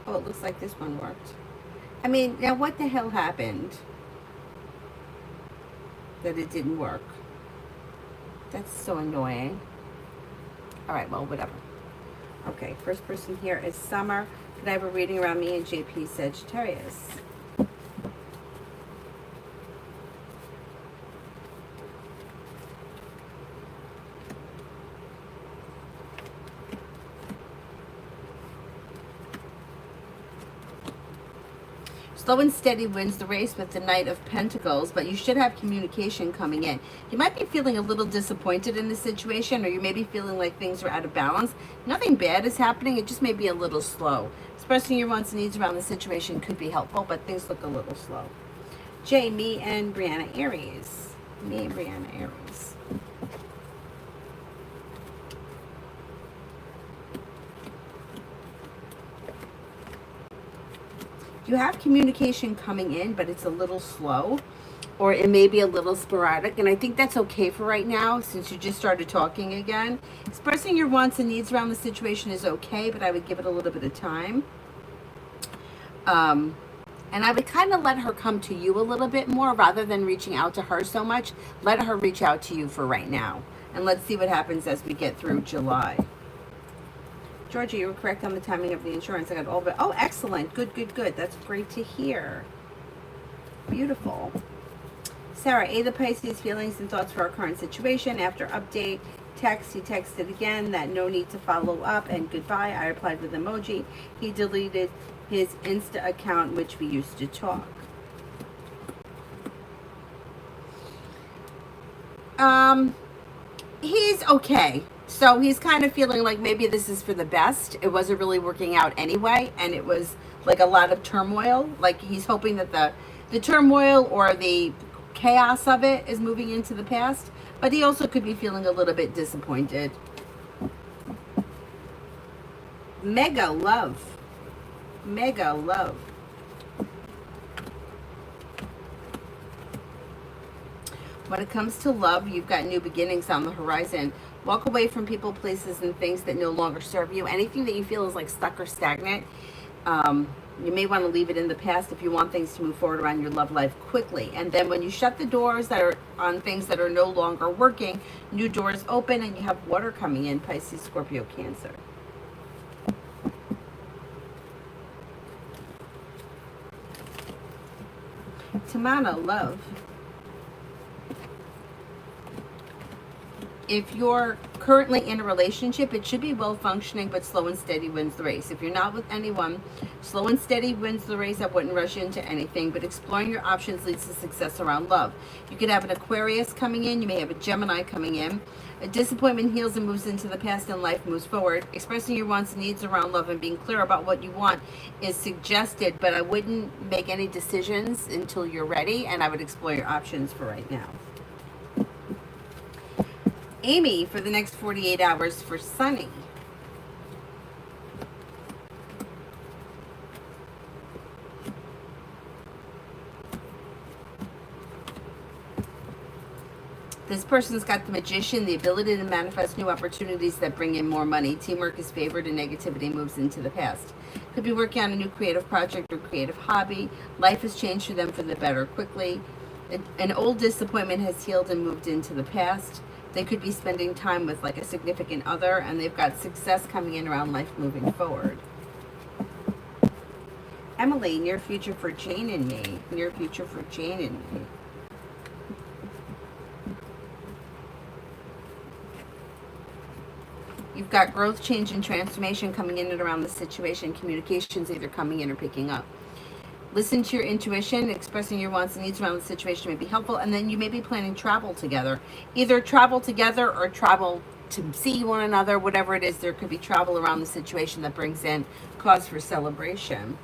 Oh, it looks like this one worked. I mean, now what the hell happened that it didn't work? That's so annoying. All right, well, whatever. Okay, first person here is Summer. Could I have a reading around me and JP Sagittarius? Slow and steady wins the race with the Knight of Pentacles, but you should have communication coming in. You might be feeling a little disappointed in the situation, or you may be feeling like things are out of balance. Nothing bad is happening, it just may be a little slow. Expressing your wants and needs around the situation could be helpful, but things look a little slow. Jay, me and Brianna Aries. Me and Brianna Aries. You have communication coming in, but it's a little slow, or it may be a little sporadic, and I think that's okay for right now since you just started talking again. Expressing your wants and needs around the situation is okay, but I would give it a little bit of time. And I would kind of let her come to you a little bit more rather than reaching out to her so much. Let her reach out to you for right now, and let's see what happens as we get through July. Georgia, you were correct on the timing of the insurance. I got all of it. Oh, excellent. Good, good, good. That's great to hear. Beautiful. Sarah, A, the Pisces feelings and thoughts for our current situation. After update, text, he texted again that no need to follow up and goodbye. I replied with emoji. He deleted his Insta account, which we used to talk. He's okay. So he's kind of feeling like maybe this is for the best. It wasn't really working out anyway, and it was like a lot of turmoil. Like he's hoping that the turmoil or the chaos of it is moving into the past, but he also could be feeling a little bit disappointed. Mega love. Mega love. When it comes to love, you've got new beginnings on the horizon. Walk away from people, places, and things that no longer serve you. Anything that you feel is like stuck or stagnant, you may want to leave it in the past if you want things to move forward around your love life quickly. And then when you shut the doors that are on things that are no longer working, new doors open and you have water coming in, Pisces, Scorpio, Cancer. Tamana, love. If you're currently in a relationship, it should be well functioning, but slow and steady wins the race. If you're not with anyone, slow and steady wins the race. I wouldn't rush into anything, but exploring your options leads to success around love. You could have an Aquarius coming in. You may have a Gemini coming in. A disappointment heals and moves into the past, and life moves forward. Expressing your wants and needs around love and being clear about what you want is suggested, but I wouldn't make any decisions until you're ready, and I would explore your options for right now. Amy, for the next 48 hours for Sunny. This person's got the Magician, the ability to manifest new opportunities that bring in more money. Teamwork is favored and negativity moves into the past. Could be working on a new creative project or creative hobby. Life has changed for them for the better quickly. An old disappointment has healed and moved into the past. They could be spending time with like a significant other, and they've got success coming in around life moving forward. Emily, near future for Jane and me. Near future for Jane and me. You've got growth, change, and transformation coming in and around the situation. Communications either coming in or picking up. Listen to your intuition. Expressing your wants and needs around the situation may be helpful. And then you may be planning travel together. Either travel together or travel to see one another. Whatever it is, there could be travel around the situation that brings in cause for celebration.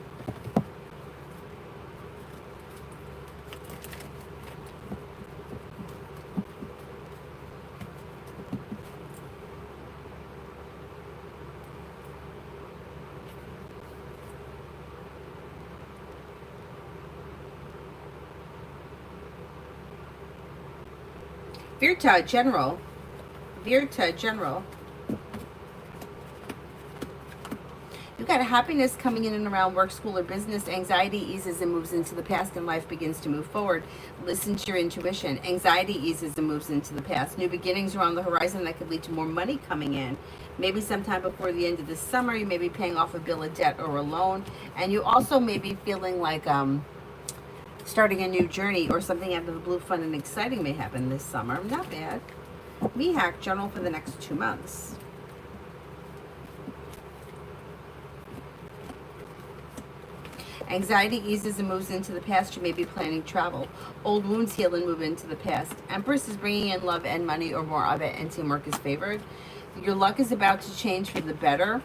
Virta, General. Virta, General. You got happiness coming in and around work, school, or business. Anxiety eases and moves into the past, and life begins to move forward. Listen to your intuition. Anxiety eases and moves into the past. New beginnings are on the horizon that could lead to more money coming in. Maybe sometime before the end of the summer, you may be paying off a bill of debt or a loan. And you also may be feeling like starting a new journey, or something out of the blue, fun and exciting may happen this summer. Not bad. Me Hack Journal for the next 2 months. Anxiety eases and moves into the past. You may be planning travel. Old wounds heal and move into the past. Empress is bringing in love and money, or more of it, and teamwork is favored. Your luck is about to change for the better.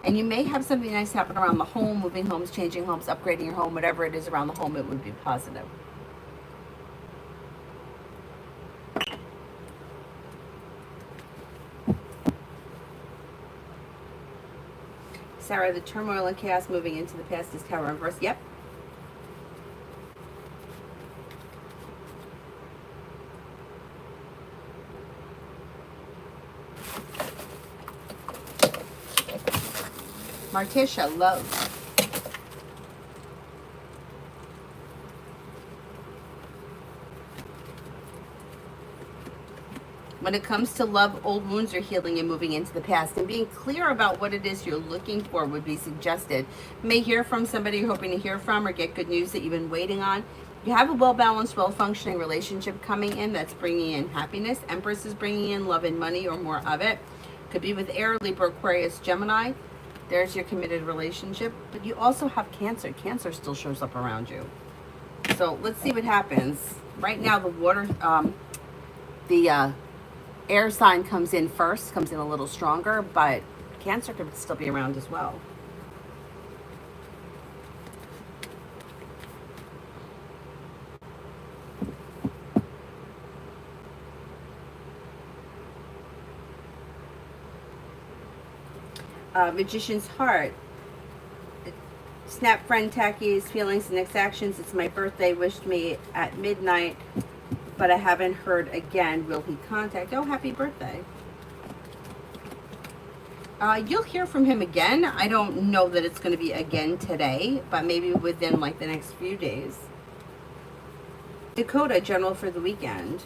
And you may have something nice happen around the home, moving homes, changing homes, upgrading your home, whatever it is around the home, it would be positive. Sarah, the turmoil and chaos moving into the past is Tower in reverse. Yep. Martisha, love. When it comes to love, old wounds are healing and moving into the past, and being clear about what it is you're looking for would be suggested. You may hear from somebody you're hoping to hear from, or get good news that you've been waiting on. You have a well-balanced, well-functioning relationship coming in that's bringing in happiness. Empress is bringing in love and money, or more of it. Could be with Air, Libra, Aquarius, Gemini. There's your committed relationship. But you also have Cancer. Cancer still shows up around you. So let's see what happens. Right now, the water, the air sign comes in first, comes in a little stronger, but Cancer could still be around as well. Magician's Heart. Snap friend, Tacky's feelings and next actions. It's my birthday. Wished me at midnight, but I haven't heard again. Will he contact? Oh, happy birthday. You'll hear from him again. I don't know that it's going to be again today, but maybe within like the next few days. Dakota, general for the weekend.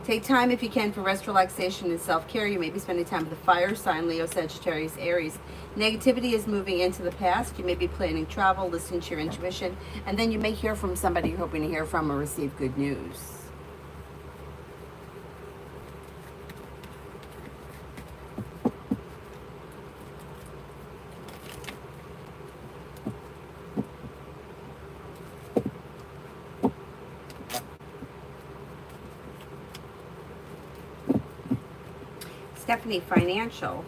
Take time if you can for rest, relaxation, and self-care. You may be spending time with the fire sign, Leo, Sagittarius, Aries. Negativity is moving into the past. You may be planning travel, listening to your intuition, and then you may hear from somebody you're hoping to hear from, or receive good news. Stephanie, financial.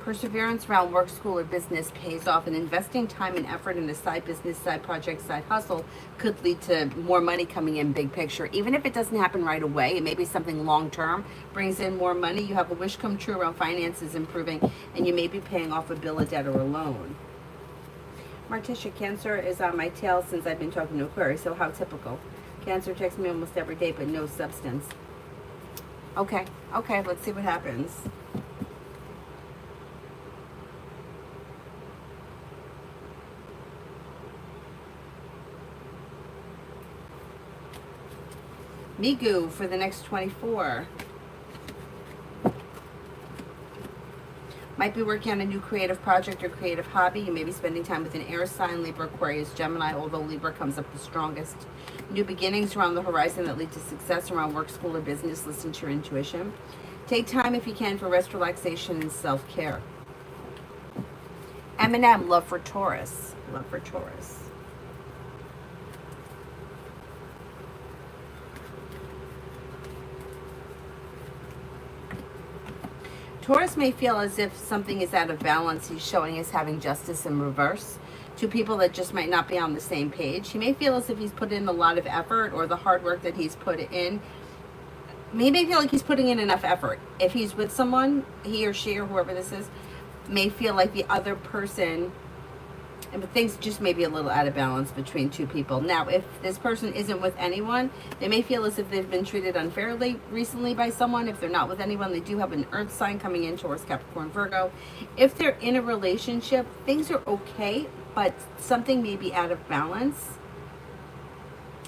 Perseverance around work, school, or business pays off, and investing time and effort in a side business, side project, side hustle could lead to more money coming in, big picture. Even if it doesn't happen right away, it may be something long term, brings in more money. You have a wish come true around finances improving, and you may be paying off a bill of debt or a loan. Martisha, Cancer is on my tail since I've been talking to Aquarius, so how typical. Cancer texts me almost every day, but no substance. Okay, let's see what happens. Migu for the next 24. Might be working on a new creative project or creative hobby. You may be spending time with an air sign, Libra, Aquarius, Gemini, although Libra comes up the strongest. New beginnings around the horizon that lead to success around work, school, or business. Listen to your intuition. Take time if you can for rest, relaxation, and self-care. Eminem, love for Taurus. Love for Taurus. Taurus may feel as if something is out of balance. He's showing us having justice in reverse. Two people that just might not be on the same page. He may feel as if he's put in a lot of effort, or the hard work that he's put in. He may feel like he's putting in enough effort. If he's with someone, he or she or whoever this is, may feel like the other person but things just may be a little out of balance between two people. Now, if this person isn't with anyone, they may feel as if they've been treated unfairly recently by someone. If they're not with anyone, they do have an earth sign coming in towards Capricorn, Virgo. If they're in a relationship, things are okay, but something may be out of balance.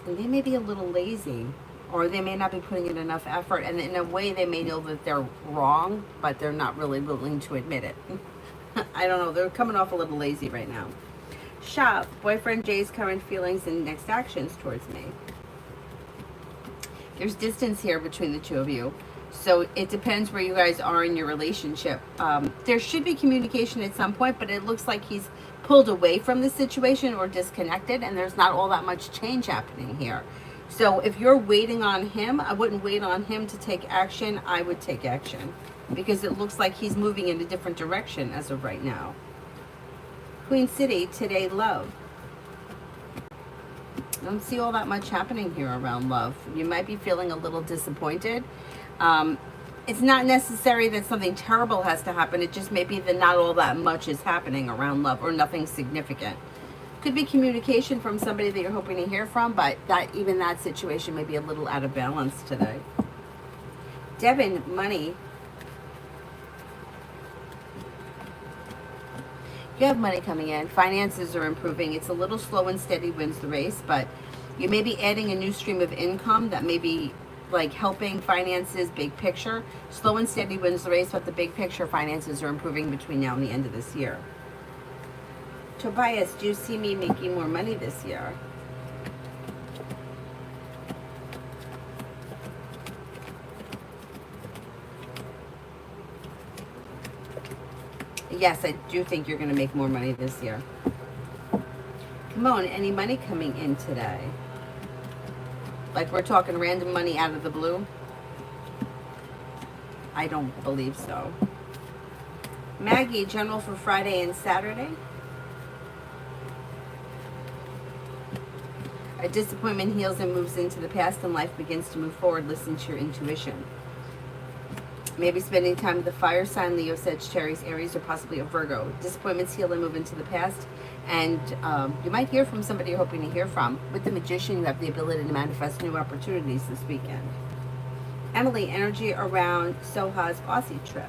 And they may be a little lazy, or they may not be putting in enough effort. And in a way, they may know that they're wrong, but they're not really willing to admit it. I don't know. They're coming off a little lazy right now. Shop, boyfriend Jay's current feelings and next actions towards me. There's distance here between the two of you. So it depends where you guys are in your relationship. There should be communication at some point, but it looks like he's pulled away from the situation or disconnected, and there's not all that much change happening here. So if you're waiting on him, I wouldn't wait on him to take action. I would take action because it looks like he's moving in a different direction as of right now. Queen City, today, love. I don't see all that much happening here around love. You might be feeling a little disappointed. It's not necessary that something terrible has to happen. It just may be that not all that much is happening around love, or nothing significant. Could be communication from somebody that you're hoping to hear from, but even that situation may be a little out of balance today. Devin, money. You have money coming in. Finances are improving. It's a little slow and steady wins the race, but you may be adding a new stream of income that may be like helping finances, big picture. Slow and steady wins the race, but the big picture finances are improving between now and the end of this year. Tobias, do you see me making more money this year? Yes, I do think you're going to make more money this year. Come on, any money coming in today? Like we're talking random money out of the blue? I don't believe so. Maggie, general for Friday and Saturday. A disappointment heals and moves into the past, and life begins to move forward. Listen to your intuition. Maybe spending time with the fire sign, Leo, Sagittarius, Aries, or possibly a Virgo. Disappointments heal and move into the past. And you might hear from somebody you're hoping to hear from. With the Magician, you have the ability to manifest new opportunities this weekend. Emily, energy around Soha's Aussie trip.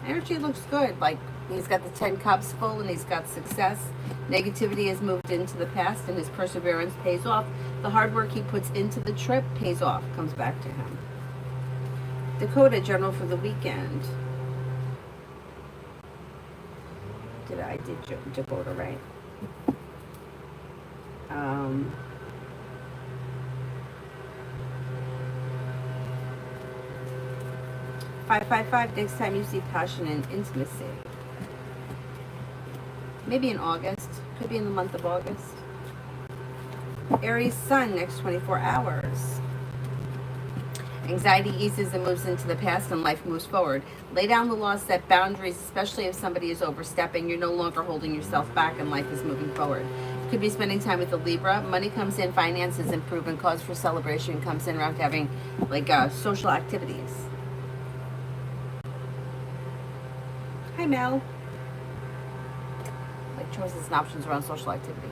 Energy looks good. Like he's got the 10 cups full and he's got success. Negativity has moved into the past and his perseverance pays off. The hard work he puts into the trip pays off, comes back to him. Dakota, general for the weekend. I did Dakota, right? 555, next time you see passion and intimacy. Maybe in August. Could be in the month of August. Aries sun, next 24 hours. Anxiety eases and moves into the past and life moves forward. Lay down the law, set boundaries, especially if somebody is overstepping. You're no longer holding yourself back and life is moving forward. Could be spending time with a Libra. Money comes in, finances improve, and cause for celebration comes in around having like social activities. Hi, Mel. Like choices and options around social activity.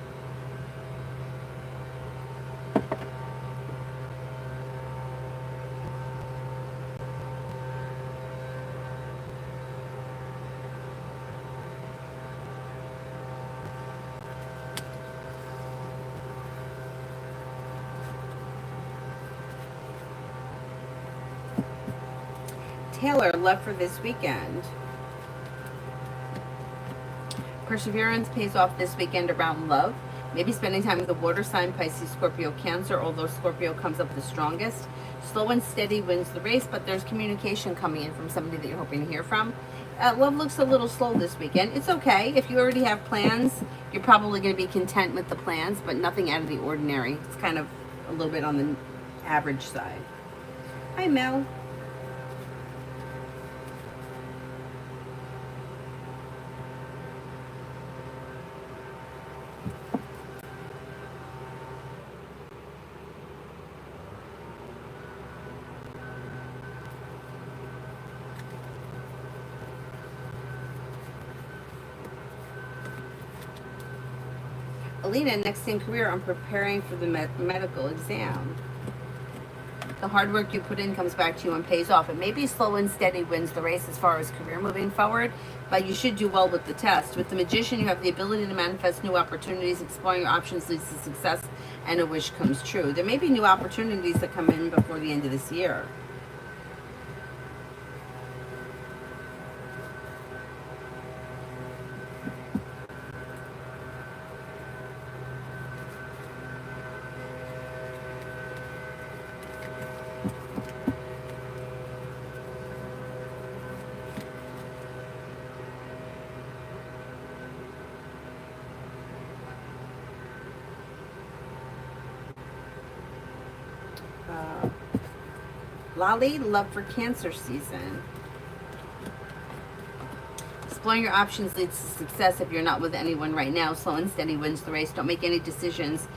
Taylor, love for this weekend. Perseverance pays off this weekend around love. Maybe spending time with the water sign, Pisces, Scorpio, Cancer, although Scorpio comes up the strongest. Slow and steady wins the race, but there's communication coming in from somebody that you're hoping to hear from. Love looks a little slow this weekend. It's okay. If you already have plans, you're probably going to be content with the plans, but nothing out of the ordinary. It's kind of a little bit on the average side. Hi, Mel. Lena, next in career, I'm preparing for the medical exam. The hard work you put in comes back to you and pays off. It may be slow and steady wins the race as far as career moving forward, but you should do well with the test. With the Magician, you have the ability to manifest new opportunities. Exploring your options leads to success, and a wish comes true. There may be new opportunities that come in before the end of this year. Lolly, love for Cancer season. Exploring your options leads to success if you're not with anyone right now. Slow and steady wins the race. Don't make any decisions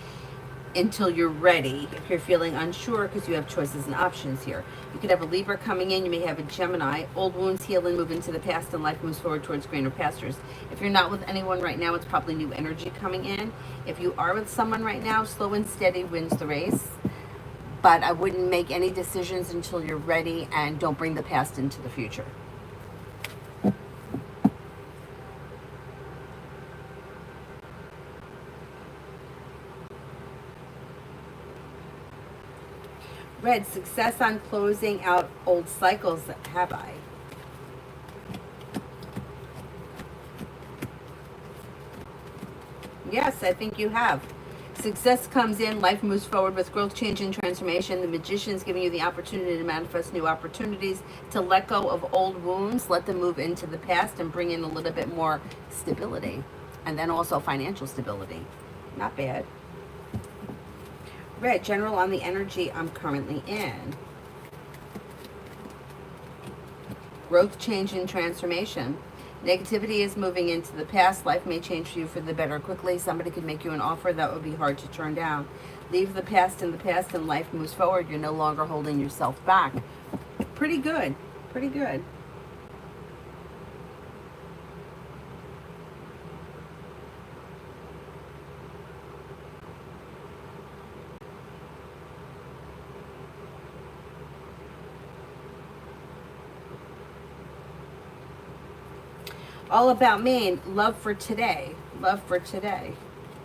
until you're ready. If you're feeling unsure, because you have choices and options here. You could have a Libra coming in. You may have a Gemini. Old wounds heal and move into the past, and life moves forward towards greener pastures. If you're not with anyone right now, it's probably new energy coming in. If you are with someone right now, slow and steady wins the race. But I wouldn't make any decisions until you're ready, and don't bring the past into the future. Red, success on closing out old cycles, have I? Yes, I think you have. Success comes in, life moves forward with growth, change, and transformation. The Magician is giving you the opportunity to manifest new opportunities, to let go of old wounds, let them move into the past, and bring in a little bit more stability. And then also financial stability. Not bad. Red, general on the energy I'm currently in. Growth, change, and transformation. Negativity is moving into the past. Life may change for you for the better quickly. Somebody could make you an offer that would be hard to turn down. Leave the past in the past and life moves forward. You're no longer holding yourself back. Pretty good. Pretty good. All about Maine, love for today. Love for today.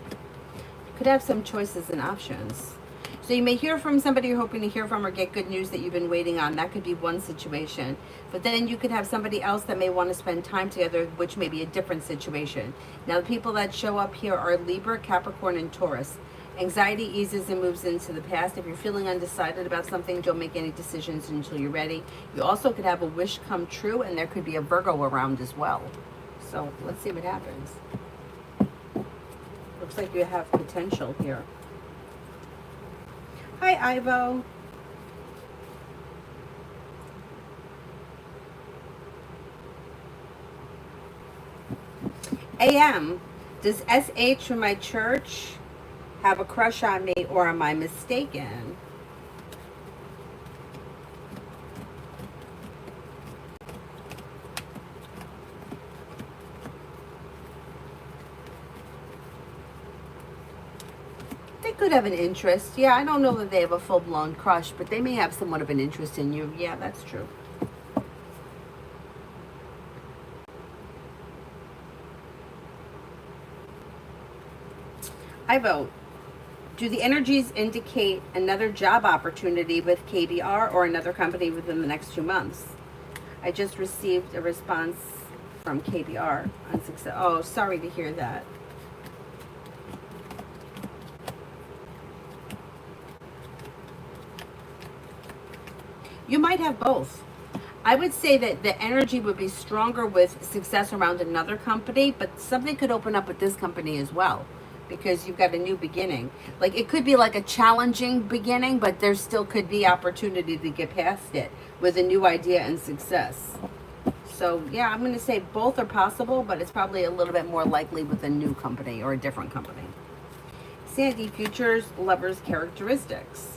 You could have some choices and options. So you may hear from somebody you're hoping to hear from, or get good news that you've been waiting on. That could be one situation. But then you could have somebody else that may want to spend time together, which may be a different situation. Now, the people that show up here are Libra, Capricorn, and Taurus. Anxiety eases and moves into the past. If you're feeling undecided about something, don't make any decisions until you're ready. You also could have a wish come true, and there could be a Virgo around as well. So let's see what happens. Looks like you have potential here. Hi, Ivo. AM, does SH from my church have a crush on me, or am I mistaken? Could have an interest. Yeah, I don't know that they have a full-blown crush, but they may have somewhat of an interest in you. Yeah, that's true. I vote. Do the energies indicate another job opportunity with KBR or another company within the next 2 months? I just received a response from KBR on success. Oh, sorry to hear that. You might have both. I would say that the energy would be stronger with success around another company, but something could open up with this company as well, because you've got a new beginning. Like, it could be like a challenging beginning, but there still could be opportunity to get past it with a new idea and success. So yeah, I'm going to say both are possible, but it's probably a little bit more likely with a new company or a different company. Sandy, futures, lovers, characteristics.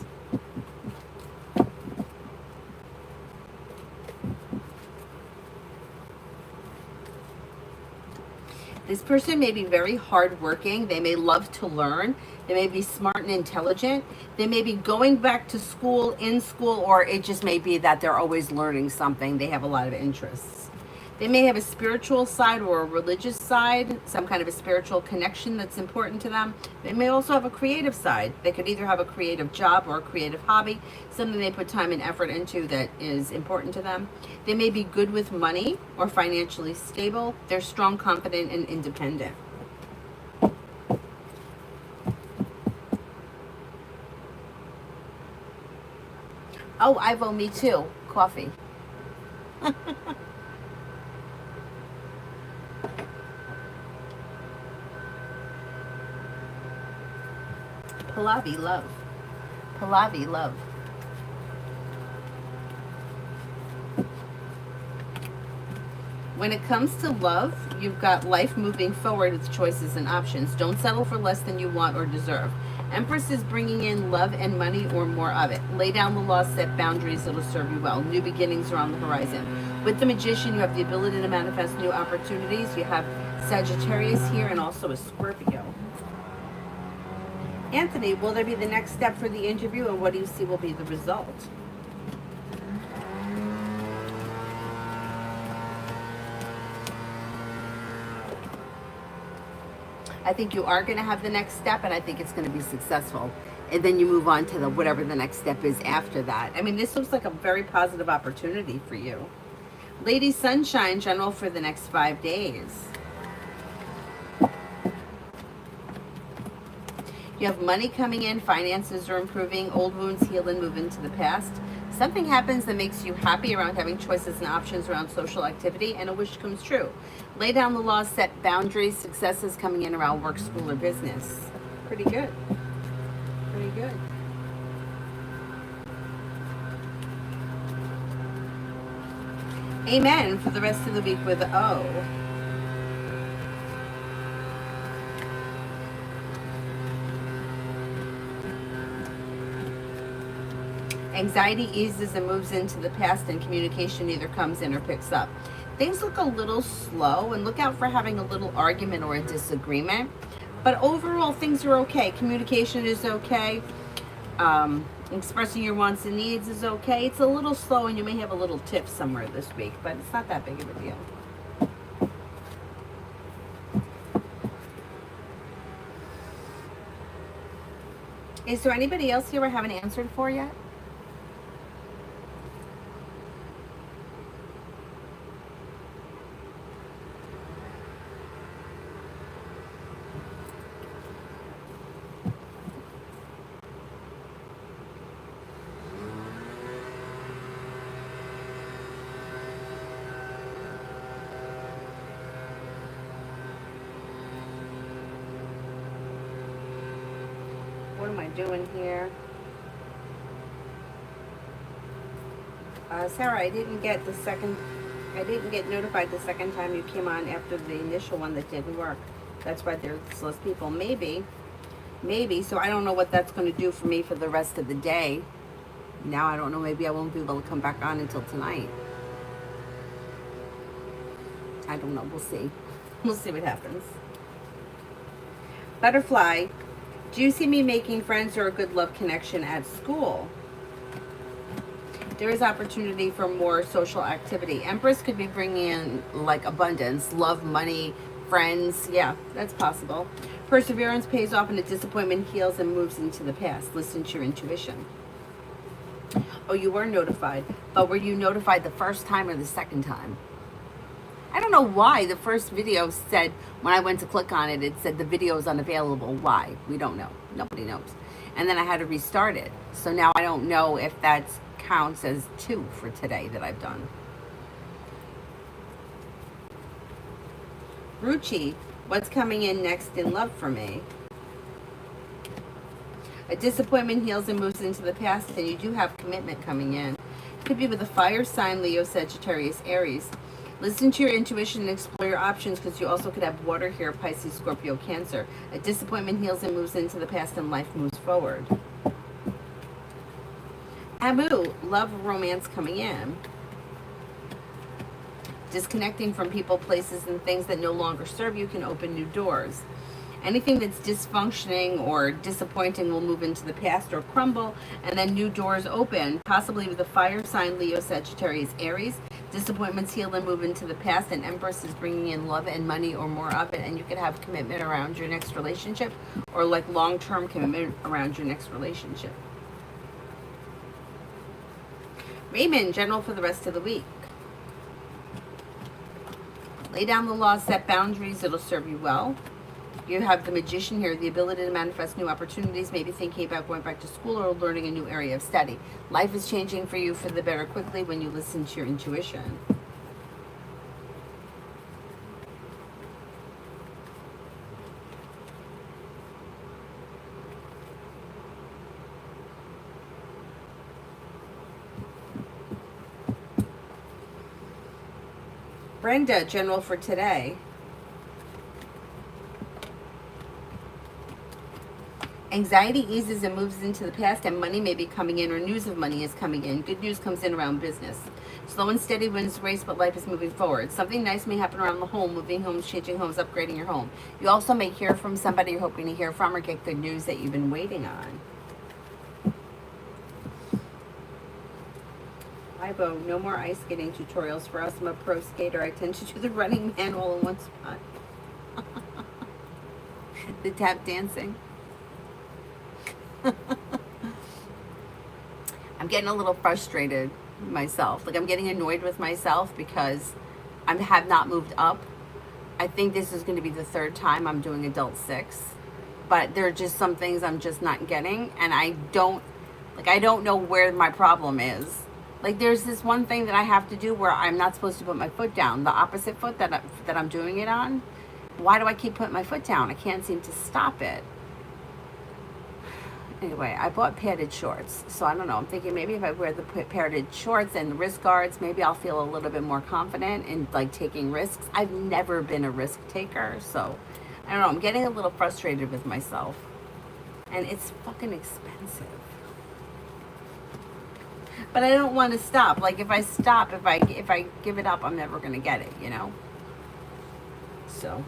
This person may be very hardworking. They may love to learn. They may be smart and intelligent. They may be going back to school, in school, or it just may be that they're always learning something. They have a lot of interests. They may have a spiritual side or a religious side, some kind of a spiritual connection that's important to them. They may also have a creative side. They could either have a creative job or a creative hobby, something they put time and effort into that is important to them. They may be good with money or financially stable. They're strong, confident, and independent. Oh, Ivo, me too. Coffee. Pallavi, love. Pallavi, love. When it comes to love, you've got life moving forward with choices and options. Don't settle for less than you want or deserve. Empress is bringing in love and money or more of it. Lay down the law, set boundaries that'll serve you well. New beginnings are on the horizon. With the Magician, you have the ability to manifest new opportunities. You have Sagittarius here and also a Scorpio. Anthony, will there be the next step for the interview, and what do you see will be the result? I think you are going to have the next step, and I think it's going to be successful. And then you move on to the whatever the next step is after that. I mean, this looks like a very positive opportunity for you. Lady Sunshine, general for the next 5 days. You have money coming in, finances are improving, old wounds heal and move into the past. Something happens that makes you happy around having choices and options around social activity, and a wish comes true. Lay down the law, set boundaries, successes coming in around work, school, or business. Pretty good. Pretty good. Amen for the rest of the week with O. Anxiety eases and moves into the past, and communication either comes in or picks up. Things look a little slow, and look out for having a little argument or a disagreement. But overall, things are okay. Communication is okay. Expressing your wants and needs is okay. It's a little slow, and you may have a little tiff somewhere this week, but it's not that big of a deal. Is there anybody else here I haven't answered for yet? What am I doing here? Sarah, I didn't get notified the second time you came on after the initial one that didn't work. That's why there's less people. Maybe. So I don't know what that's going to do for me for the rest of the day. Now I don't know. Maybe I won't be able to come back on until tonight. I don't know. We'll see. We'll see what happens. Butterfly. Do you see me making friends or a good love connection at school? There is opportunity for more social activity. Empress could be bringing in like abundance, love, money, friends. Yeah, that's possible. Perseverance pays off and a disappointment heals and moves into the past. Listen to your intuition. Oh, you were notified. But were you notified the first time or the second time? I don't know why the first video said, when I went to click on it, it said the video is unavailable. Why? We don't know. Nobody knows. And then I had to restart it. So now I don't know if that counts as 2 for today that I've done. Ruchi, what's coming in next in love for me? A disappointment heals and moves into the past, and you do have commitment coming in. Could be with a fire sign, Leo, Sagittarius, Aries. Listen to your intuition and explore your options, because you also could have water here, Pisces, Scorpio, Cancer. A disappointment heals and moves into the past, and life moves forward. Amu, love, romance coming in. Disconnecting from people, places, and things that no longer serve you can open new doors. Anything that's dysfunctioning or disappointing will move into the past or crumble, and then new doors open, possibly with a fire sign, Leo, Sagittarius, Aries. Disappointments heal and move into the past, and Empress is bringing in love and money or more of it, and you could have commitment around your next relationship, or like long-term commitment around your next relationship. Raymond, general for the rest of the week. Lay down the law, set boundaries, it'll serve you well. You have the Magician here, the ability to manifest new opportunities, maybe thinking about going back to school or learning a new area of study. Life is changing for you for the better quickly when you listen to your intuition. Brenda, general for today. Anxiety eases and moves into the past, and money may be coming in, or news of money is coming in. Good news comes in around business. Slow and steady wins the race, but life is moving forward. Something nice may happen around the home, moving homes, changing homes, upgrading your home. You also may hear from somebody you're hoping to hear from, or get good news that you've been waiting on. Ivo, no more ice skating tutorials for us. I'm a pro skater. I tend to do the running man all in one spot. The tap dancing. I'm getting a little frustrated myself. Like, I'm getting annoyed with myself because I have not moved up. I think this is going to be the third time I'm doing adult 6, but there are just some things I'm just not getting, and I don't know where my problem is. Like, there's this one thing that I have to do where I'm not supposed to put my foot down, the opposite foot that I'm doing it on. Why do I keep putting my foot down? I can't seem to stop it. Anyway, I bought padded shorts, so I don't know. I'm thinking maybe if I wear the padded shorts and the wrist guards, maybe I'll feel a little bit more confident in like taking risks. I've never been a risk taker, so I don't know. I'm getting a little frustrated with myself, and it's fucking expensive. But I don't want to stop. Like, if I stop, if I give it up, I'm never gonna get it, you know. So.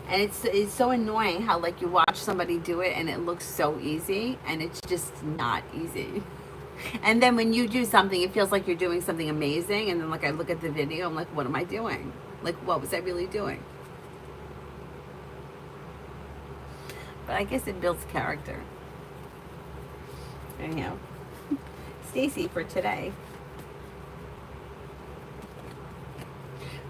And it's so annoying how, like, you watch somebody do it and it looks so easy, and it's just not easy. And then when you do something, it feels like you're doing something amazing, and then, like, I look at the video, I'm like, what am I doing? Like, what was I really doing? But I guess it builds character. Anyhow, Stacy for today.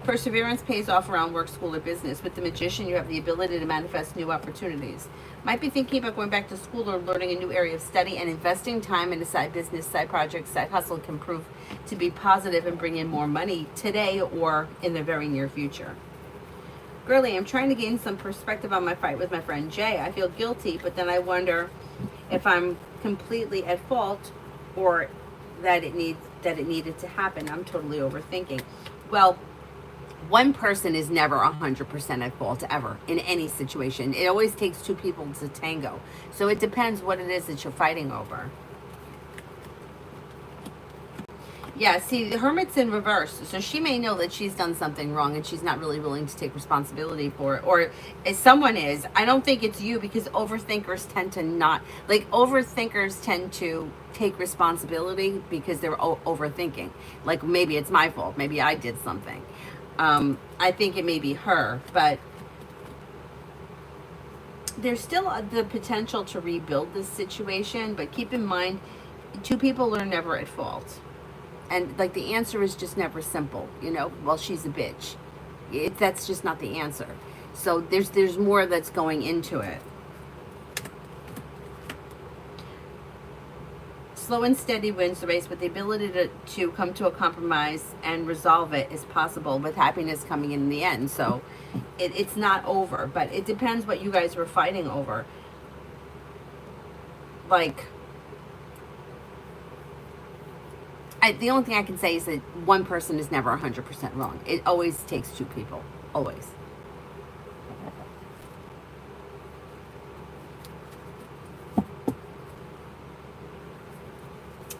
Perseverance pays off around work, school, or business. With the Magician, you have the ability to manifest new opportunities. Might be thinking about going back to school or learning a new area of study, and investing time in a side business, side project, side hustle can prove to be positive and bring in more money today or in the very near future. Girly, I'm trying to gain some perspective on my fight with my friend Jay. I feel guilty, but then I wonder if I'm completely at fault or that it needed to happen. I'm totally overthinking. Well, one person is never 100% at fault ever in any situation. It always takes two people to tango. So it depends what it is that you're fighting over. Yeah, see, the Hermit's in reverse. So she may know that she's done something wrong and she's not really willing to take responsibility for it. Or if someone is, I don't think it's you, because overthinkers tend to not, like, overthinkers tend to take responsibility because they're overthinking. Like, maybe it's my fault. Maybe I did something. I think it may be her, but there's still the potential to rebuild this situation. But keep in mind, two people are never at fault. And, like, the answer is just never simple, you know? Well, she's a bitch. That's just not the answer. So there's more that's going into it. Slow and steady wins the race, but the ability to come to a compromise and resolve it is possible, with happiness coming in the end. So it's not over, but it depends what you guys were fighting over. Like, the only thing I can say is that one person is never 100% wrong. It always takes two people. Always.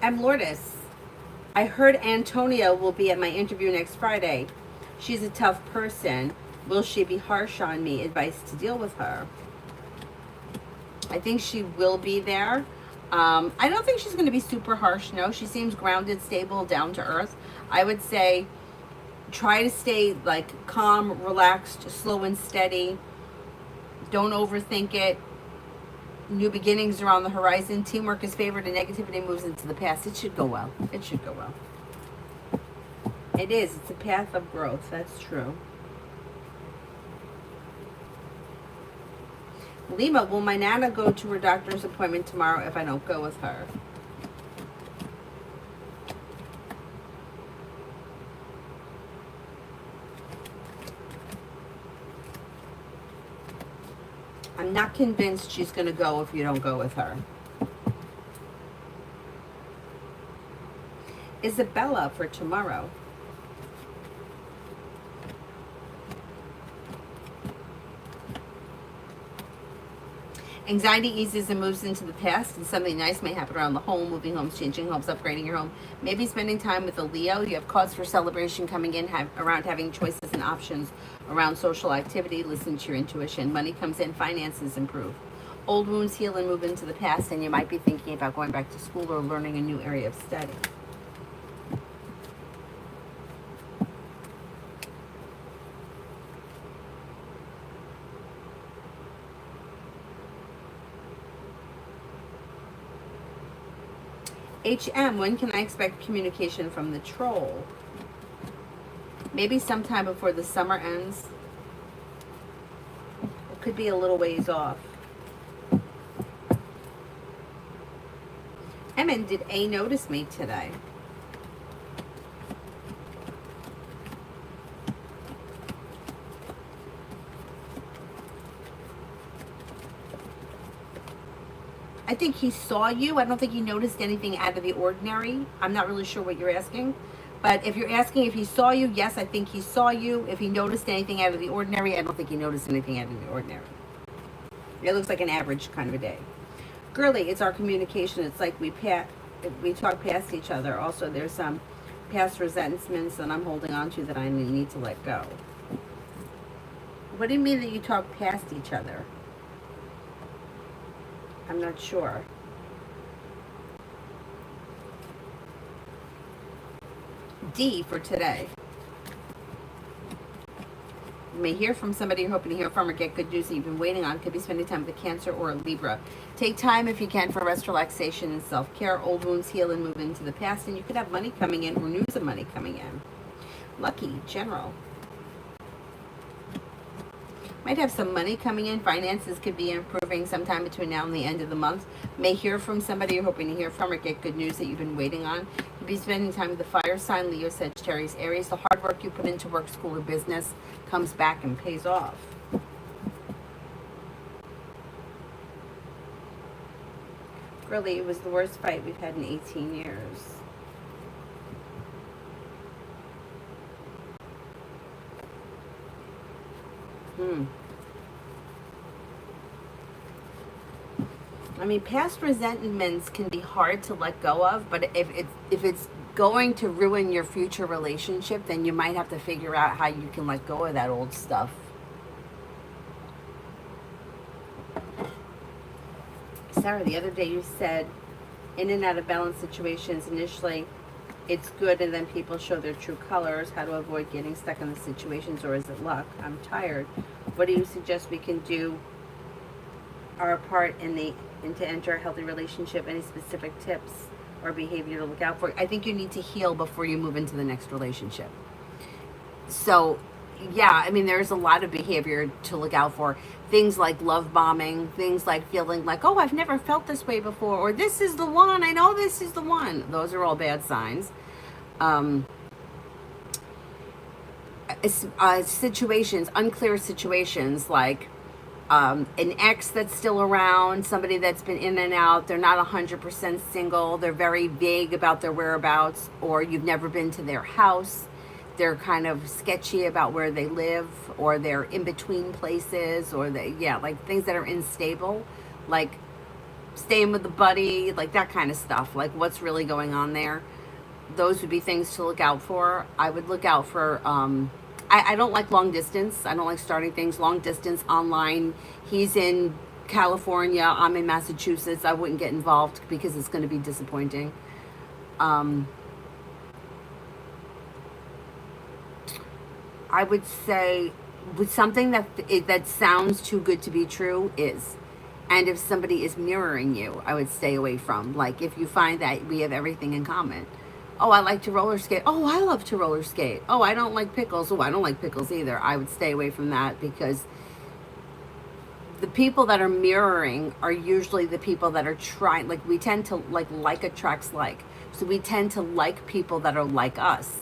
I'm Lourdes. I heard Antonia will be at my interview next Friday. She's a tough person. Will she be harsh on me? Advice to deal with her. I think she will be there. I don't think she's going to be super harsh. No, she seems grounded, stable, down to earth. I would say try to stay like calm, relaxed, slow and steady. Don't overthink it. New beginnings are on the horizon. Teamwork is favored and negativity moves into the past. It should go well. It should go well. It is. It's a path of growth. That's true. Lima, will my Nana go to her doctor's appointment tomorrow if I don't go with her? I'm not convinced she's going to go if you don't go with her. Isabella for tomorrow. Anxiety eases and moves into the past, and something nice may happen around the home, moving homes, changing homes, upgrading your home. Maybe spending time with a Leo. You have cause for celebration coming in, around having choices and options around social activity. Listen to your intuition. Money comes in, finances improve. Old wounds heal and move into the past, and you might be thinking about going back to school or learning a new area of study. HM, when can I expect communication from the troll? Maybe sometime before the summer ends. It could be a little ways off. Emin, did A notice me today? I think he saw you. I don't think he noticed anything out of the ordinary. I'm not really sure what you're asking. But if you're asking if he saw you, yes, I think he saw you. If he noticed anything out of the ordinary, I don't think he noticed anything out of the ordinary. It looks like an average kind of a day. Girly, it's our communication. It's like we talk past each other. Also, there's some past resentments that I'm holding on to that I need to let go. What do you mean that you talk past each other? I'm not sure. D for today. You may hear from somebody you're hoping to hear from or get good news that you've been waiting on. Could be spending time with a Cancer or a Libra. Take time if you can for rest, relaxation, and self-care. Old wounds heal and move into the past, and you could have money coming in or news of money coming in. Lucky, general. Might have some money coming in. Finances could be improving sometime between now and the end of the month. May hear from somebody you're hoping to hear from or get good news that you've been waiting on. You'll be spending time with the fire sign, Leo, Sagittarius, Aries. The hard work you put into work, school, or business comes back and pays off. Really, it was the worst fight we've had in 18 years. I mean, past resentments can be hard to let go of, but if it's going to ruin your future relationship, then you might have to figure out how you can let go of that old stuff. Sarah, the other day you said, in and out of balance situations, initially it's good and then people show their true colors. How to avoid getting stuck in the situations, or is it luck? I'm tired. What do you suggest we can do our part and to enter a healthy relationship? Any specific tips or behavior to look out for? I think you need to heal before you move into the next relationship. So yeah, I mean, there's a lot of behavior to look out for. Things like love bombing, things like feeling like, oh, I've never felt this way before, or this is the one, I know this is the one. Those are all bad signs. Situations, unclear situations like an ex that's still around, somebody that's been in and out, they're not 100% single, they're very vague about their whereabouts, or you've never been to their house. They're kind of sketchy about where they live, or they're in between places, or like things that are unstable, like staying with a buddy, like that kind of stuff, like what's really going on there. those would be things to look out for. I would look out for, I don't like long distance. I don't like starting things long distance online. He's in California. I'm in Massachusetts. I wouldn't get involved because it's going to be disappointing. I would say with something that sounds too good to be true is, and if somebody is mirroring you, I would stay away from. Like if you find that we have everything in common. Oh, I like to roller skate. Oh, I love to roller skate. Oh, I don't like pickles. Oh, I don't like pickles either. I would stay away from that because the people that are mirroring are usually the people that are trying, like we tend to like attracts like. So we tend to like people that are like us.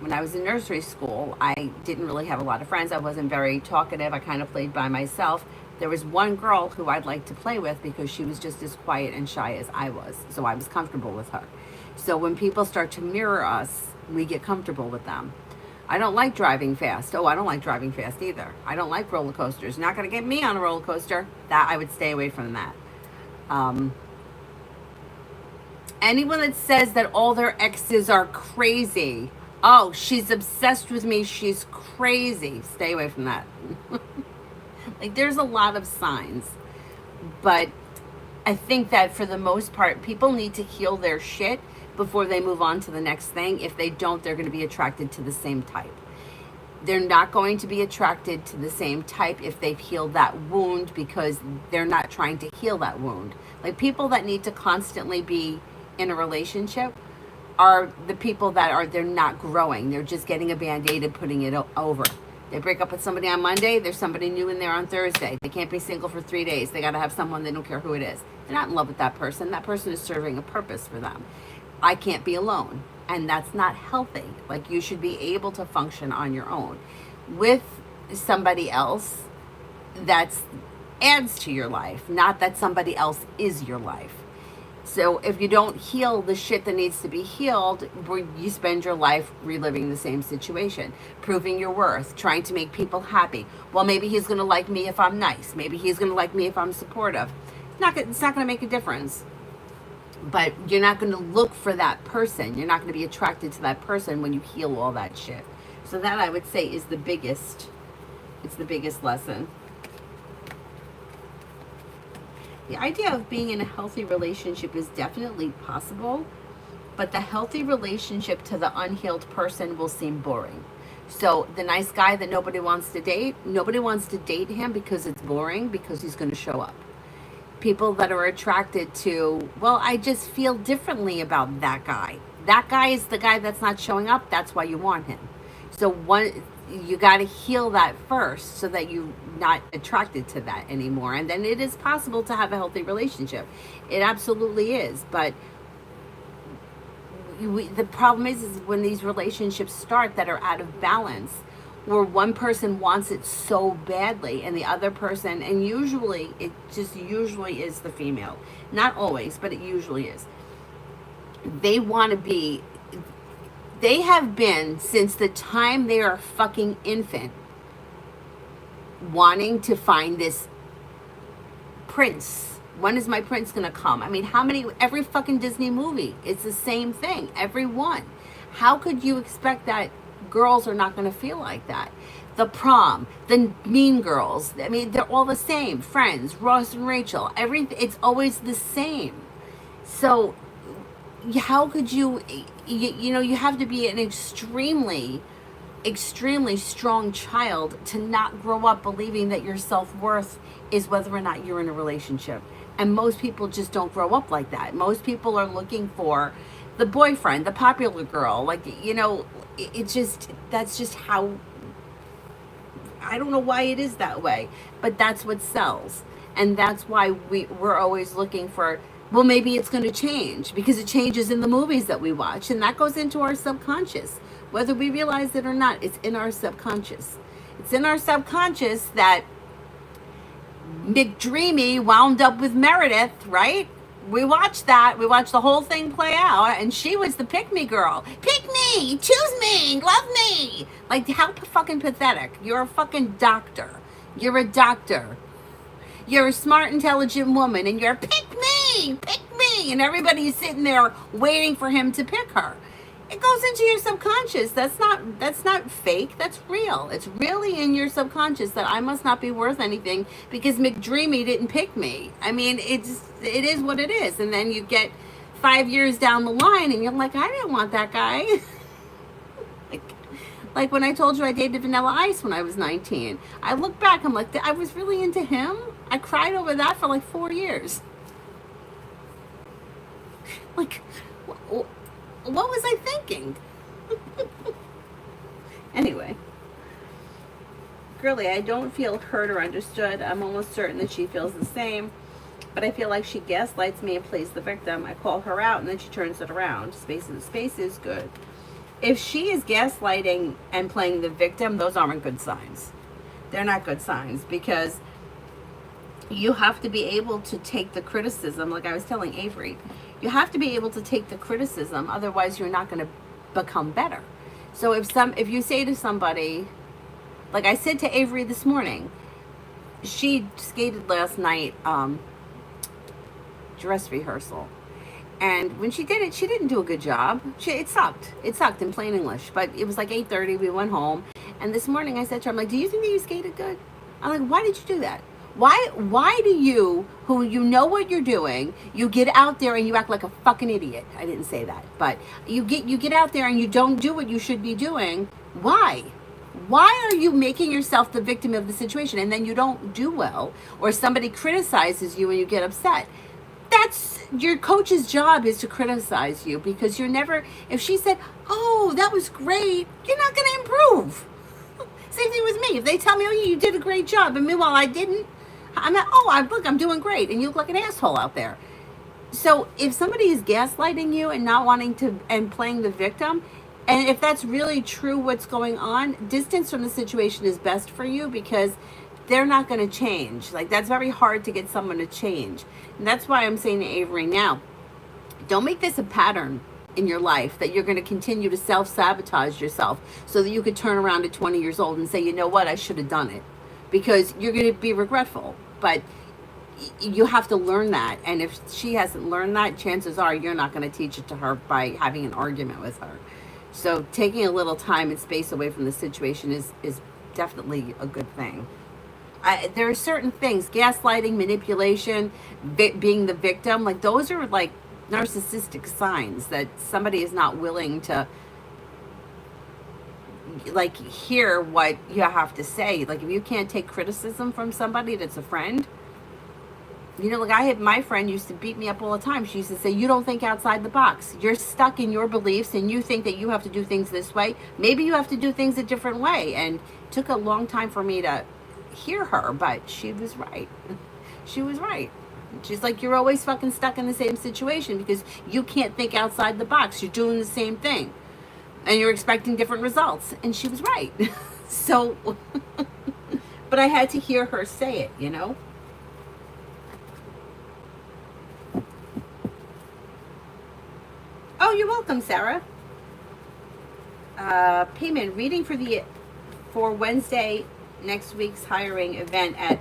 When I was in nursery school, I didn't really have a lot of friends. I wasn't very talkative. I kind of played by myself. There was one girl who I'd like to play with because she was just as quiet and shy as I was. So I was comfortable with her. So when people start to mirror us, we get comfortable with them. I don't like driving fast. Oh, I don't like driving fast either. I don't like roller coasters. You're not going to get me on a roller coaster. That I would stay away from that. Anyone that says that all their exes are crazy. Oh, she's obsessed with me. She's crazy. Stay away from that. Like there's a lot of signs. But I think that for the most part, people need to heal their shit before they move on to the next thing. If they don't, they're going to be attracted to the same type. They're not going to be attracted to the same type if they've healed that wound because they're not trying to heal that wound. Like people that need to constantly be in a relationship are the people that they're not growing. They're just getting a Band-Aid and putting it over. They break up with somebody on Monday, there's somebody new in there on Thursday. They can't be single for 3 days. They got to have someone, they don't care who it is. They're not in love with that person. That person is serving a purpose for them. I can't be alone. And that's not healthy. Like you should be able to function on your own. With somebody else that adds to your life, not that somebody else is your life. So if you don't heal the shit that needs to be healed, you spend your life reliving the same situation, proving your worth, trying to make people happy. Well, maybe he's going to like me if I'm nice. Maybe he's going to like me if I'm supportive. It's not going to make a difference. But you're not going to look for that person. You're not going to be attracted to that person when you heal all that shit. So that I would say is the biggest, it's the biggest lesson. The idea of being in a healthy relationship is definitely possible, but the healthy relationship to the unhealed person will seem boring. So the nice guy that nobody wants to date, nobody wants to date him because it's boring, because he's going to show up. People that are attracted to, well, I just feel differently about that guy. That guy is the guy that's not showing up. That's why you want him. So you got to heal that first so that you're not attracted to that anymore. And then it is possible to have a healthy relationship. It absolutely is. But the problem is when these relationships start that are out of balance, where one person wants it so badly and the other person, and usually it just usually is the female. Not always, but it usually is. They want to be, they have been since the time they are a fucking infant wanting to find this prince. When is my prince gonna come? I mean, every fucking Disney movie, it's the same thing, every one. How could you expect that girls are not gonna feel like that? The Prom, the Mean Girls, I mean, they're all the same. Friends, Ross and Rachel, it's always the same. So how could you have to be an extremely strong child to not grow up believing that your self-worth is whether or not you're in a relationship. And most people just don't grow up like that. Most people are looking for the boyfriend, the popular girl. Like, that's just how, I don't know why it is that way, but that's what sells. And that's why we're always looking for, well, maybe it's going to change, because it changes in the movies that we watch. And that goes into our subconscious. Whether we realize it or not, it's in our subconscious. It's in our subconscious that McDreamy wound up with Meredith, right? We watched that. We watched the whole thing play out, and she was the pick-me girl. Pick me! Choose me! Love me! Like, how fucking pathetic. You're a fucking doctor. You're a doctor. You're a smart, intelligent woman, and you're pick me! Pick me! me, and everybody's sitting there waiting for him to pick her. It goes into your subconscious. That's not fake. That's real. It's really in your subconscious that I must not be worth anything because McDreamy didn't pick me. I mean, it is what it is. And then you get 5 years down the line and you're like, I didn't want that guy. like when I told you I dated Vanilla Ice when I was 19. I look back, I'm like, I was really into him. I cried over that for like 4 years. Like, what was I thinking? Anyway. Girly, I don't feel heard or understood. I'm almost certain that she feels the same. But I feel like she gaslights me and plays the victim. I call her out and then she turns it around. Space is good. If she is gaslighting and playing the victim, those aren't good signs. They're not good signs because you have to be able to take the criticism, like I was telling Avery. You have to be able to take the criticism, otherwise you're not going to become better. So if you say to somebody, like I said to Avery this morning, she skated last night, dress rehearsal. And when she did it, she didn't do a good job. It sucked. It sucked in plain English. But it was like 8:30. We went home. And this morning I said to her, I'm like, do you think that you skated good? I'm like, why did you do that? Why do you, who you know what you're doing, you get out there and you act like a fucking idiot? I didn't say that. But you get out there and you don't do what you should be doing. Why? Why are you making yourself the victim of the situation and then you don't do well or somebody criticizes you and you get upset? That's your coach's job, is to criticize you, because you're never, if she said, oh, that was great, you're not going to improve. Same thing with me. If they tell me, oh, you did a great job, and meanwhile I didn't, I'm not, look, I'm doing great, and you look like an asshole out there. So if somebody is gaslighting you and not wanting to, and playing the victim, and if that's really true what's going on, distance from the situation is best for you, because they're not going to change. Like, that's very hard to get someone to change. And that's why I'm saying to Avery now, don't make this a pattern in your life that you're going to continue to self-sabotage yourself so that you could turn around at 20 years old and say, you know what, I should have done it. Because you're going to be regretful. But you have to learn that. And if she hasn't learned that, chances are you're not going to teach it to her by having an argument with her. So taking a little time and space away from the situation is definitely a good thing. There are certain things, gaslighting, manipulation, being the victim, like those are like narcissistic signs that somebody is not willing to like hear what you have to say. Like if you can't take criticism from somebody that's a friend, you know, like my friend used to beat me up all the time. She used to say, you don't think outside the box. You're stuck in your beliefs and you think that you have to do things this way. Maybe you have to do things a different way. And it took a long time for me to hear her, but she was right. She was right. She's like, you're always fucking stuck in the same situation because you can't think outside the box. You're doing the same thing and you're expecting different results. And she was right. So, but I had to hear her say it, you know? Oh, you're welcome, Sarah. Payment reading for Wednesday next week's hiring event at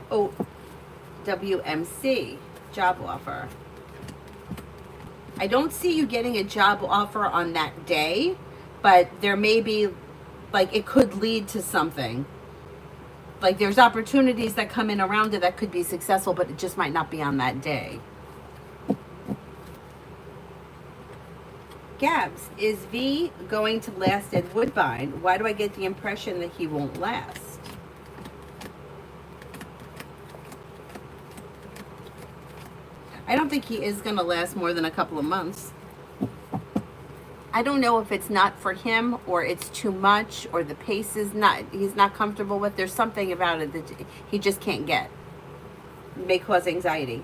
OWMC. Job offer. I don't see you getting a job offer on that day, but there may be, like, it could lead to something. Like, there's opportunities that come in around it that could be successful, but it just might not be on that day. Gabs, is V going to last at Woodbine? Why do I get the impression that he won't last? I don't think he is going to last more than a couple of months. I don't know if it's not for him or it's too much or the pace is he's not comfortable with. There's something about it that he just can't get. It may cause anxiety.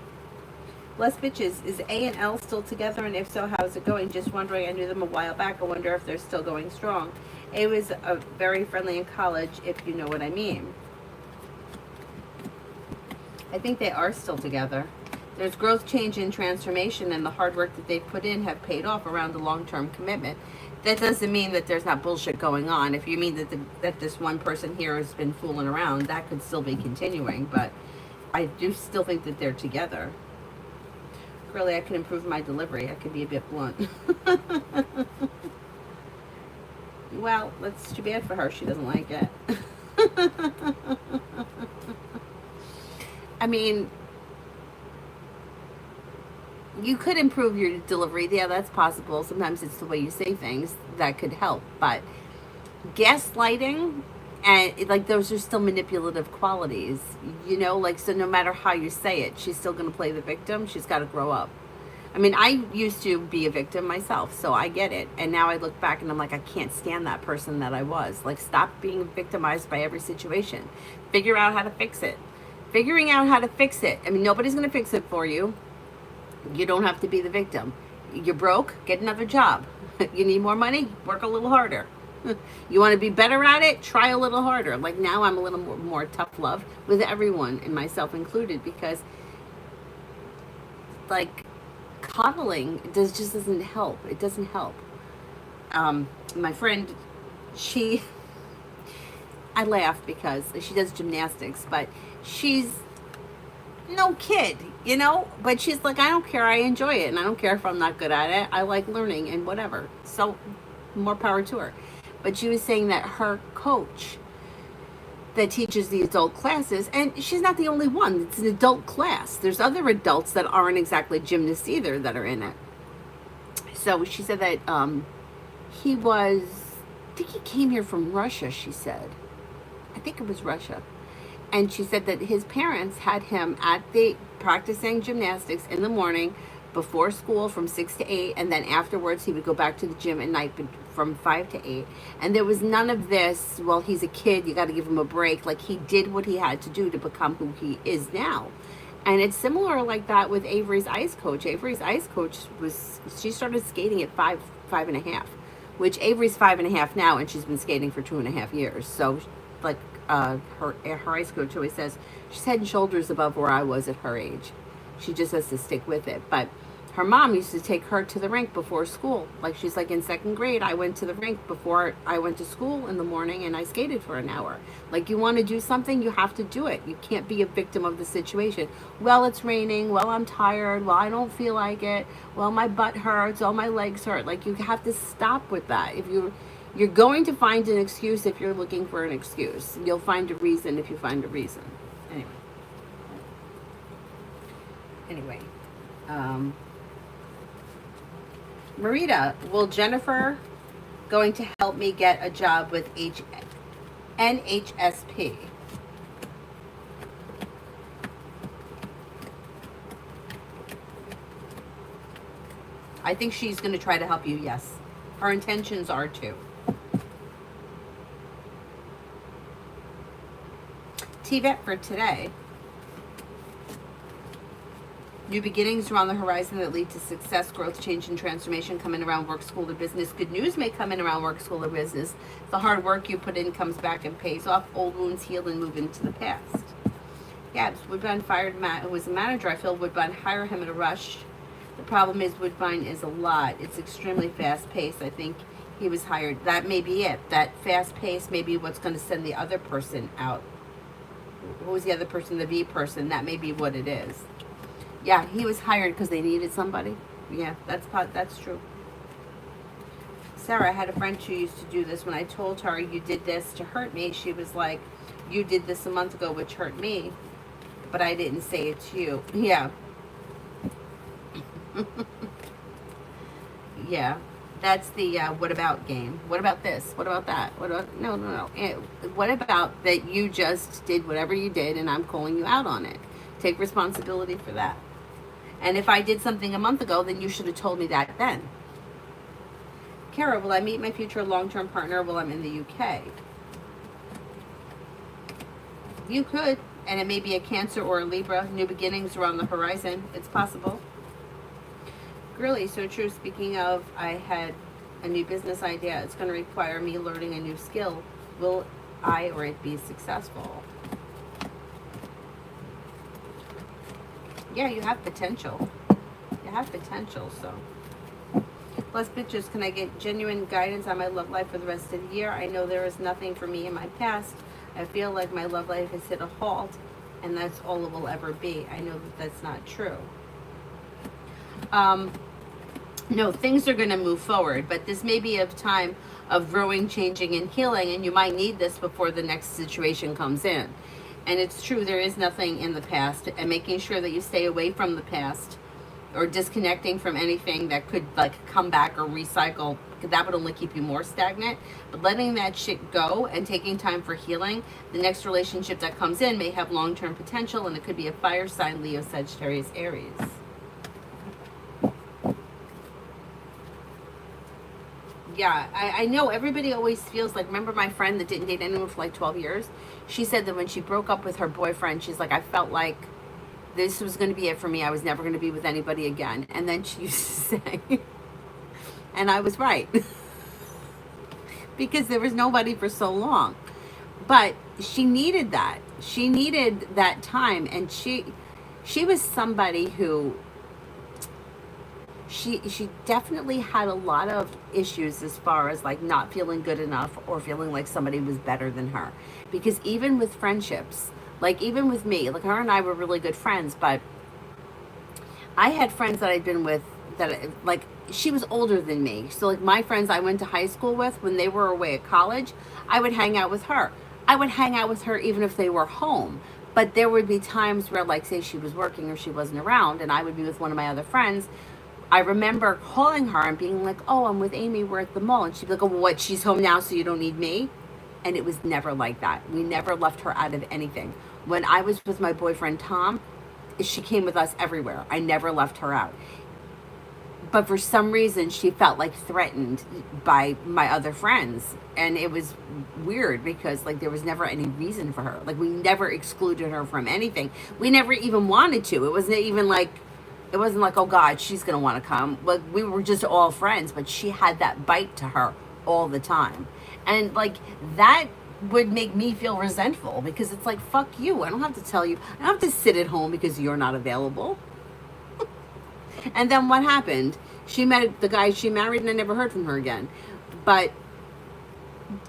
Less bitches, is A and L still together? And if so, how's it going? Just wondering, I knew them a while back. I wonder if they're still going strong. A was very friendly in college, if you know what I mean. I think they are still together. There's growth, change, and transformation, and the hard work that they've put in have paid off around the long-term commitment. That doesn't mean that there's not bullshit going on. If you mean that this one person here has been fooling around, that could still be continuing, but I do still think that they're together. Really, I can improve my delivery. I can be a bit blunt. Well, that's too bad for her. She doesn't like it. I mean, you could improve your delivery. Yeah, that's possible. Sometimes it's the way you say things that could help. But gaslighting, and like, those are still manipulative qualities. Like, so no matter how you say it, she's still going to play the victim. She's got to grow up. I mean, I used to be a victim myself, so I get it. And now I look back and I'm like, I can't stand that person that I was. Like, stop being victimized by every situation. Figure out how to fix it. Figuring out how to fix it. I mean, nobody's going to fix it for you. You don't have to be the victim. You're broke, get another job. You need more money, work a little harder. You want to be better at it, try a little harder. Like, now I'm a little more tough love with everyone, and myself included, because, like, coddling just doesn't help. It doesn't help. My friend, I laugh because she does gymnastics, but she's no kid, but she's like, I don't care, I enjoy it, and I don't care if I'm not good at it. I like learning and whatever. So more power to her. But she was saying that her coach that teaches the adult classes, and she's not the only one. It's an adult class. There's other adults that aren't exactly gymnasts either that are in it. So she said that I think he came here from Russia, she said. I think it was Russia. And she said that his parents had him practicing gymnastics in the morning before school from 6 to 8, and then afterwards he would go back to the gym at night from 5 to 8. And there was none of this, well, he's a kid, you got to give him a break. Like, he did what he had to do to become who he is now. And it's similar like that with Avery's ice coach. Avery's ice coach she started skating at five and a half, which Avery's 5.5 now, and she's been skating for 2.5 years. So, like, her ice coach always says, she's head and shoulders above where I was at her age. She just has to stick with it. But her mom used to take her to the rink before school. Like, she's like, in 2nd grade, I went to the rink before I went to school in the morning, and I skated for an hour. Like, you want to do something, you have to do it. You can't be a victim of the situation. Well, it's raining. Well, I'm tired. Well, I don't feel like it. Well, my butt hurts. Oh, my legs hurt. Like, you have to stop with that. If you're going to find an excuse if you're looking for an excuse. You'll find a reason if you find a reason. Anyway. Marita, will Jennifer going to help me get a job with NHSP? I think she's going to try to help you, yes. Her intentions are to. TVET for today. New beginnings are on the horizon that lead to success, growth, change, and transformation coming around work, school, or business. Good news may come in around work, school, or business. The hard work you put in comes back and pays off. Old wounds heal and move into the past. Gabs, Woodbine fired Matt, who was a manager. I feel Woodbine hire him in a rush. The problem is Woodbine is a lot. It's extremely fast-paced. I think he was hired. That may be it. That fast-paced may be what's going to send the other person out. Who was the other person? The V person. That may be what it is. Yeah, he was hired because they needed somebody. Yeah, that's true. Sarah, I had a friend who used to do this. When I told her, you did this to hurt me, she was like, you did this a month ago, which hurt me, but I didn't say it to you. Yeah. Yeah, that's the what about game. What about this? What about that? What about, no. What about that you just did whatever you did and I'm calling you out on it? Take responsibility for that. And if I did something a month ago, then you should have told me that then. Kara, will I meet my future long-term partner while I'm in the UK? You could, and it may be a Cancer or a Libra. New beginnings are on the horizon. It's possible. Really, so true. Speaking of, I had a new business idea. It's going to require me learning a new skill. Will I or it be successful? Yeah, you have potential. You have potential, so. Plus, bitches, can I get genuine guidance on my love life for the rest of the year? I know there is nothing for me in my past. I feel like my love life has hit a halt, and that's all it will ever be. I know that that's not true. No, things are going to move forward, but this may be a time of growing, changing, and healing, and you might need this before the next situation comes in. And it's true, there is nothing in the past, and making sure that you stay away from the past or disconnecting from anything that could like come back or recycle, that would only keep you more stagnant. But letting that shit go and taking time for healing, the next relationship that comes in may have long-term potential, and it could be a fire sign, Leo, Sagittarius, Aries. Yeah, I know everybody always feels like, remember my friend that didn't date anyone for like 12 years? She said that when she broke up with her boyfriend, she's like, I felt like this was going to be it for me. I was never going to be with anybody again. And then she used to say, and I was right, because there was nobody for so long. But she needed that. She needed that time. And she was somebody who, she definitely had a lot of issues as far as like not feeling good enough or feeling like somebody was better than her. Because even with friendships, like even with me, like her and I were really good friends, but I had friends that I'd been with that like, she was older than me. So like my friends I went to high school with, when they were away at college, I would hang out with her. I would hang out with her even if they were home. But there would be times where, like, say she was working or she wasn't around, and I would be with one of my other friends. I remember calling her and being like, oh, I'm with Amy, we're at the mall. And she'd be like, oh, what, she's home now, so you don't need me? And it was never like that. We never left her out of anything. When I was with my boyfriend, Tom, she came with us everywhere. I never left her out. But for some reason, she felt like threatened by my other friends. And it was weird because like there was never any reason for her. Like we never excluded her from anything. We never even wanted to. It wasn't even like, it wasn't like, oh God, she's going to want to come. Like we were just all friends, but she had that bite to her all the time. And like that would make me feel resentful because it's like, fuck you. I don't have to tell you. I don't have to sit at home because you're not available. And then what happened? She met the guy she married and I never heard from her again. But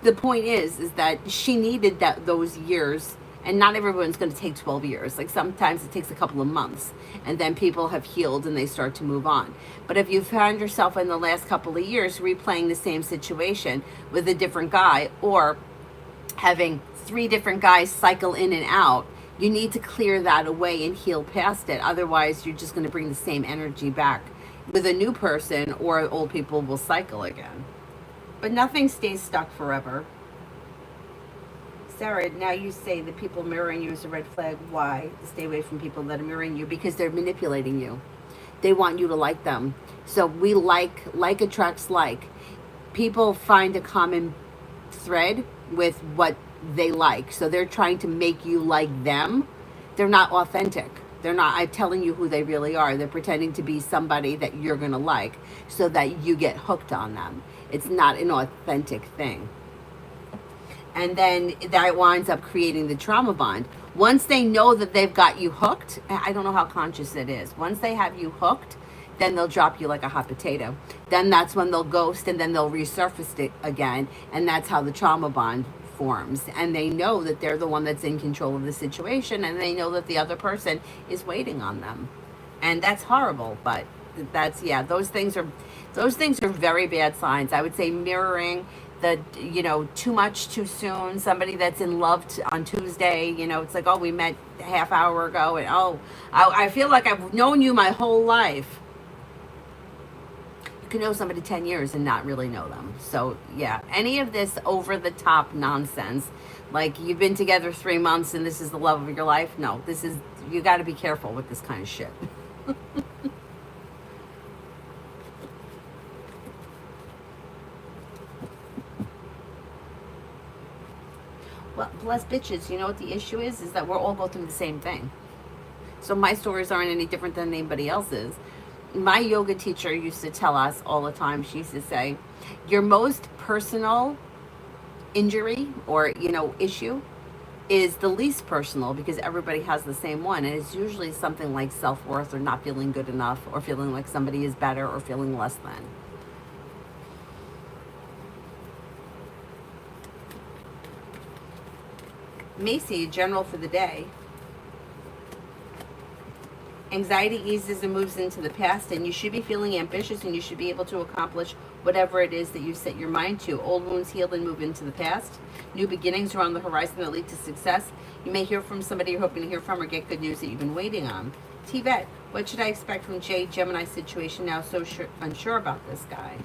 the point is that she needed those years, and not everyone's going to take 12 years. Like sometimes it takes a couple of months and then people have healed and they start to move on. But if you found yourself in the last couple of years replaying the same situation with a different guy, or having 3 different guys cycle in and out, you need to clear that away and heal past it. Otherwise, you're just going to bring the same energy back with a new person, or old people will cycle again. But nothing stays stuck forever. Sarah, now you say that people mirroring you is a red flag. Why? Stay away from people that are mirroring you, because they're manipulating you. They want you to like them. So we like attracts like. People find a common thread with what they like. So they're trying to make you like them. They're not authentic. They're not, I'm telling you who they really are. They're pretending to be somebody that you're going to like so that you get hooked on them. It's not an authentic thing. And then that winds up creating the trauma bond. Once they know that they've got you hooked, I don't know how conscious it is. Once they have you hooked, then they'll drop you like a hot potato. Then that's when they'll ghost, and then they'll resurface it again. And that's how the trauma bond forms. And they know that they're the one that's in control of the situation, and they know that the other person is waiting on them. And that's horrible, but that's, yeah, those things are very bad signs. I would say mirroring, the, you know, too much too soon, somebody that's in love on Tuesday, you know, it's like, oh, we met a half hour ago, and oh, I feel like I've known you my whole life. You can know somebody 10 years and not really know them. So yeah, any of this over the top nonsense, like you've been together 3 months and this is the love of your life, no, this is, you got to be careful with this kind of shit. Well, bless bitches, you know what the issue is that we're all going through the same thing. So my stories aren't any different than anybody else's. My yoga teacher used to tell us all the time, she used to say, your most personal injury or, you know, issue is the least personal, because everybody has the same one. And it's usually something like self-worth, or not feeling good enough, or feeling like somebody is better, or feeling less than. Macy, general for the day. Anxiety eases and moves into the past, and you should be feeling ambitious, and you should be able to accomplish whatever it is that you set your mind to. Old wounds heal and move into the past. New beginnings are on the horizon that lead to success. You may hear from somebody you're hoping to hear from, or get good news that you've been waiting on. T-Bet, what should I expect from Jade Gemini situation now? So unsure about this guy.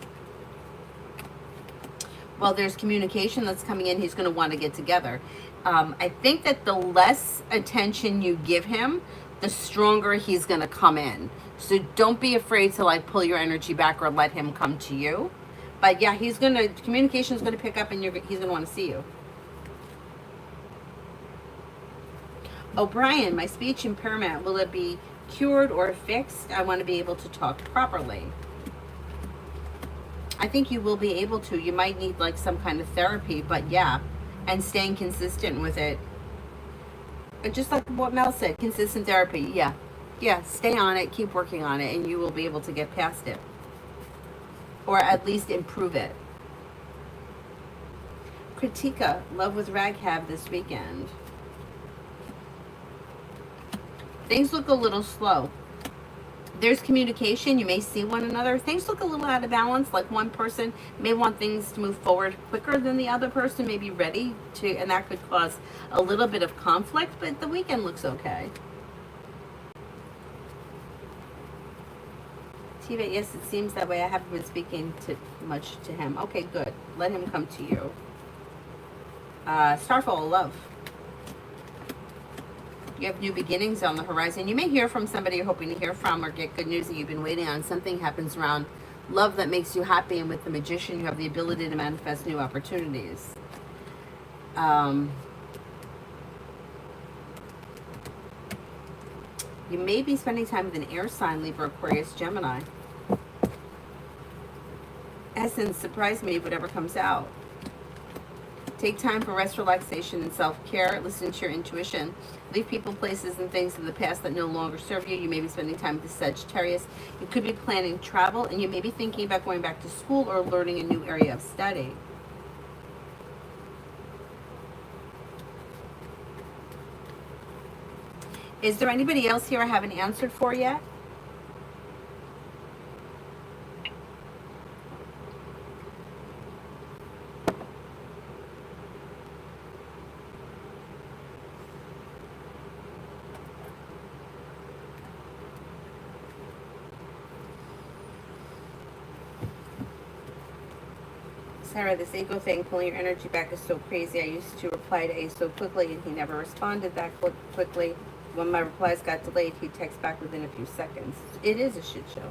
Well, there's communication that's coming in. He's going to want to get together. I think that the less attention you give him, the stronger he's going to come in. So don't be afraid to like pull your energy back or let him come to you. But yeah, communication is going to pick up, and he's going to want to see you. O'Brien, my speech impairment, will it be cured or fixed? I want to be able to talk properly. I think you will be able to. You might need like some kind of therapy, but yeah, and staying consistent with it. Just like what Mel said, consistent therapy. Yeah, stay on it, keep working on it, and you will be able to get past it, or at least improve it. Kritika, love with Raghav this weekend. Things look a little slow. There's communication. You may see one another. Things look a little out of balance. Like one person may want things to move forward quicker than the other person may be ready to, and that could cause a little bit of conflict, but the weekend looks okay. Tiva, yes, it seems that way. I haven't been speaking much to him. Okay, good. Let him come to you. Starfall, love. You have new beginnings on the horizon. You may hear from somebody you're hoping to hear from, or get good news that you've been waiting on. Something happens around love that makes you happy, and with the Magician, you have the ability to manifest new opportunities. You may be spending time with an air sign, Libra, Aquarius, Gemini. Essence, surprise me, whatever comes out. Take time for rest, relaxation, and self-care. Listen to your intuition. Leave people, places, and things in the past that no longer serve you. You may be spending time with the Sagittarius. You could be planning travel, and you may be thinking about going back to school or learning a new area of study. Is there anybody else here I haven't answered for yet? Sarah, this ego thing, pulling your energy back, is so crazy. I used to reply to Ace so quickly, and he never responded that quickly. When my replies got delayed, he'd text back within a few seconds. It is a shit show.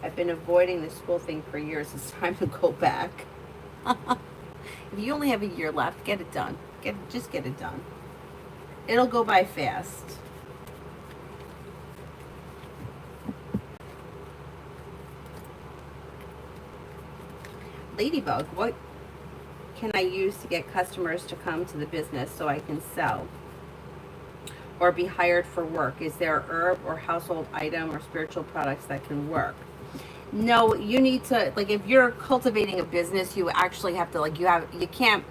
I've been avoiding the school thing for years. It's time to go back. If you only have a year left, get it done. Just get it done. It'll go by fast. Ladybug, what can I use to get customers to come to the business so I can sell or be hired for work? Is there a herb or household item or spiritual products that can work? No, you need to, like, if you're cultivating a business, you actually have to, like, you can't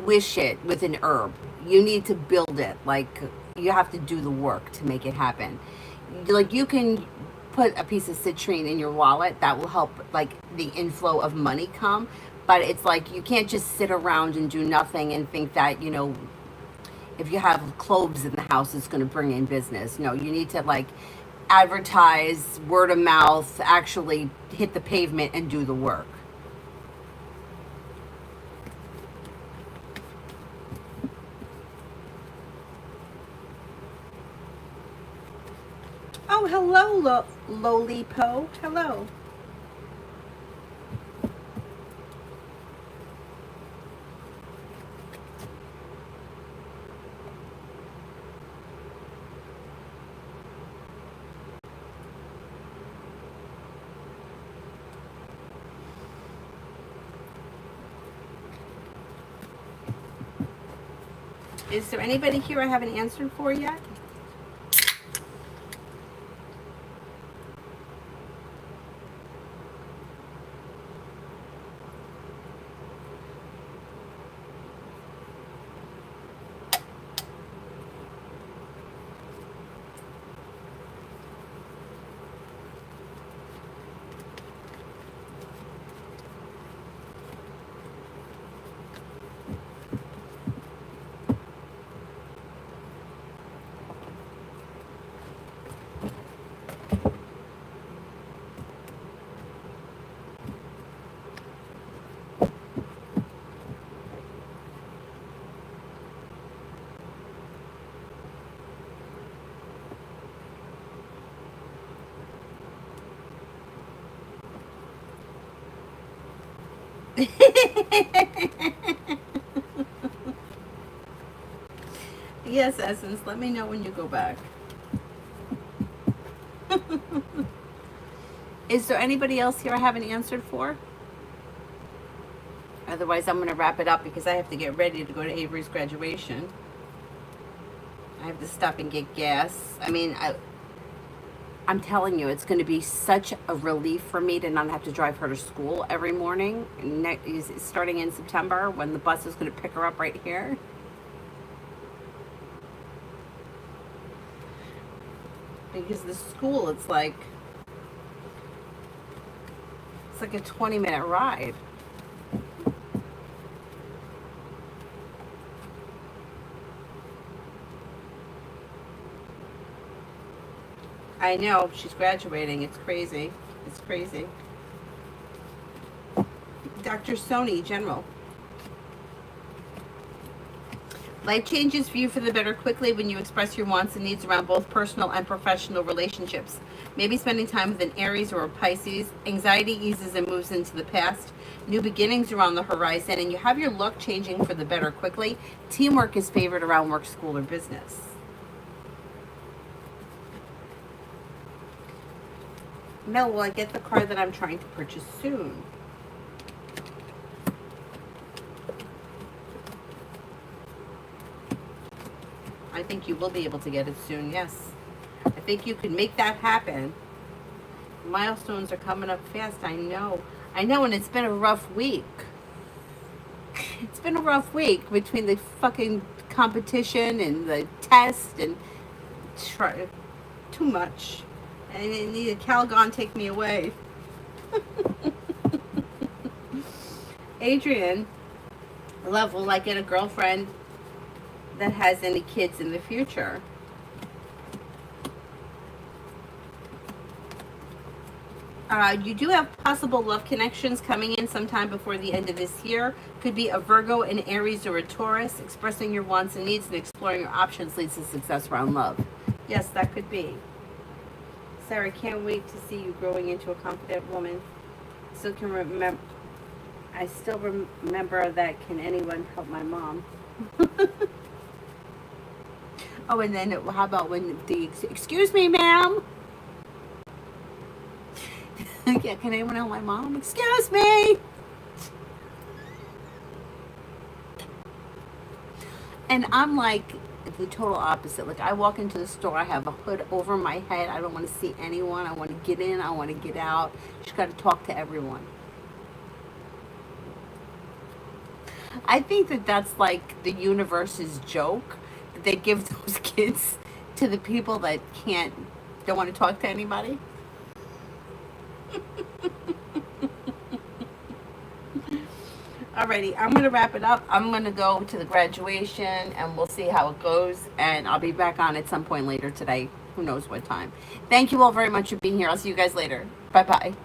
wish it with an herb. You need to build it. Like, you have to do the work to make it happen. Like, you can put a piece of citrine in your wallet. That will help, like, the inflow of money come. But it's like, you can't just sit around and do nothing and think that, you know, if you have cloves in the house, it's going to bring in business. No, you need to, like, advertise, word of mouth, actually hit the pavement and do the work. Oh, hello, Lolipo. Hello. Is there anybody here I haven't answered for yet? Yes, Essence, let me know when you go back. Is there anybody else here I haven't answered for? Otherwise, I'm going to wrap it up because I have to get ready to go to Avery's graduation. I have to stop and get gas. I mean, I'm telling you, it's going to be such a relief for me to not have to drive her to school every morning, starting in September when the bus is going to pick her up right here. Because the school, it's like a 20-minute ride. I know, she's graduating. It's crazy. It's crazy. Dr. Sony, General. Life changes for you for the better quickly when you express your wants and needs around both personal and professional relationships. Maybe spending time with an Aries or a Pisces. Anxiety eases and moves into the past. New beginnings are on the horizon, and you have your luck changing for the better quickly. Teamwork is favored around work, school, or business. Mel, will I get the car that I'm trying to purchase soon? I think you will be able to get it soon, yes. I think you can make that happen. Milestones are coming up fast, I know. I know, and it's been a rough week. It's been a rough week between the fucking competition and the test and too much. And I need a Calgon take me away. Adrian, love, will I get a girlfriend that has any kids in the future? You do have possible love connections coming in sometime before the end of this year. Could be a Virgo, an Aries, or a Taurus. Expressing your wants and needs and exploring your options leads to success around love. Yes, that could be. Sarah, can't wait to see you growing into a confident woman. Still can remember. I still remember that. Can anyone help my mom? Oh, and then how about when the excuse me, ma'am? Yeah, can anyone help my mom? Excuse me. And I'm like the total opposite. Like, I walk into the store, I have a hood over my head. I don't want to see anyone. I want to get in. I want to get out. Just got to talk to everyone. I think that that's like the universe's joke that they give those kids to the people that don't want to talk to anybody. Alrighty, I'm going to wrap it up. I'm going to go to the graduation and we'll see how it goes. And I'll be back on at some point later today. Who knows what time. Thank you all very much for being here. I'll see you guys later. Bye-bye.